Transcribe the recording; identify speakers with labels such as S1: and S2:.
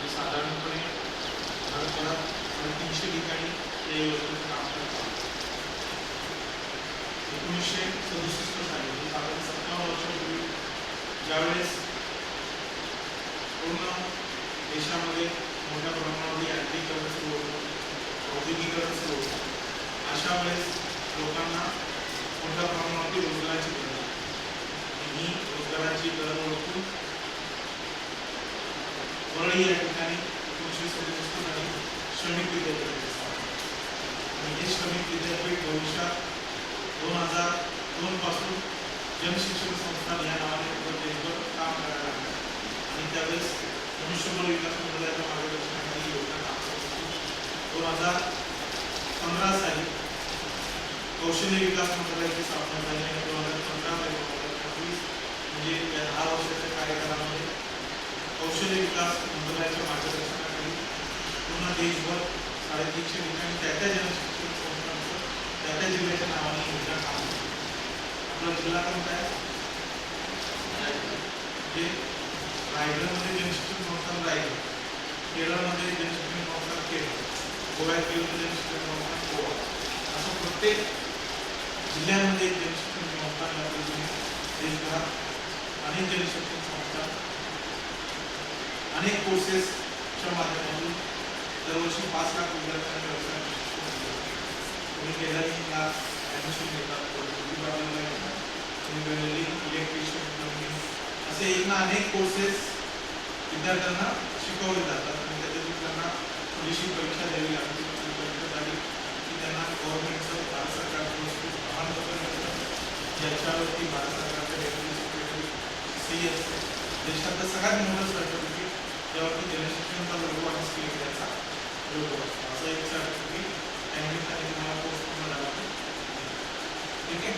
S1: म्हणजे साधारणपणे भारतभरात 300 ठिकाणी या योजनेचं काम करत आहोत. 1967 साली म्हणजे साधारण 57 वर्षापूर्वी ज्यावेळेस पूर्ण देशामध्ये मोठ्या प्रमाणावर यांत्रिकीकरण सुरू होतं, औद्योगिकीकरण सुरू होतं, अशा वेळेस लोकांना मोठ्या प्रमाणावरती रोजगाराची गरज आहे. ही रोजगाराची गरज ओळखून वरळी या ठिकाणी 1967 साली श्रमिक विद्यापीठ आणि हे श्रमिक विद्यापीठ भविष्यात 2002 पासून जनशिक्षण संस्थान या नावाने देशभर काम करायला लागले आणि त्यावेळेस मनुष्यबळ विकास मंत्रालयाच्या मार्गदर्शनाखाली योजना काम करत होती. 2015 साली कौशल्य विकास मंत्रालयाची स्थापना झाली आणि 2015 ते 2025 म्हणजे या 10 वर्षाच्या कार्यकाळामध्ये कौशल्य विकास मंत्रालयाच्या मार्गदर्शनाखाली पूर्ण देशभर 350 ठिकाणी त्या जनशिक्षण संस्थांचं त्या जिल्ह्याच्या नावाने योजना काम करते. आपला जिल्हा कोणता आहे? म्हणजे रायगडमध्ये जनशिक्षण संस्थान रायगड, केरळमध्ये जनशिक्षण संस्थान केरळ, गोव्यात जनशिक्षण संस्थान गोवा, असं प्रत्येक जिल्ह्यामध्ये जनशिक्षण संस्थान या पद्धतीने देशभरात अनेक जनशिक्षण संस्था अनेक कोर्सेसच्या माध्यमातून दरवर्षी 5 लाख विद्यार्थ्यांना व्यवसाय तुम्ही टेलरिंगला ॲडमिशन घेतात, ब्युटी घेतात, तुम्ही इलेक्ट्रिशियन, प्लंबिंग असे अनेक कोर्सेस विद्यार्थ्यांना शिकवले जातात आणि त्याच्यातून त्यांना थोडीशी परीक्षा द्यावी लागते. परीक्षा झाली की त्यांना गव्हर्नमेंटचं भारत सरकारचं प्रमाणपत्र मिळतं, ज्याच्यावरती भारत सरकारच्या डेप्युटी सी असते. देशातलं सगळ्यात मोठं सर्टिफिकेट ज्यावरती जनशिक्षणाचा लोगो आणि स्किल इंडियाचा लोगो असतो, असं एक सर्टिफिकेट त्या निमित्ताने तुम्हाला कोर्स पूर्ण झाला. ठीक आहे.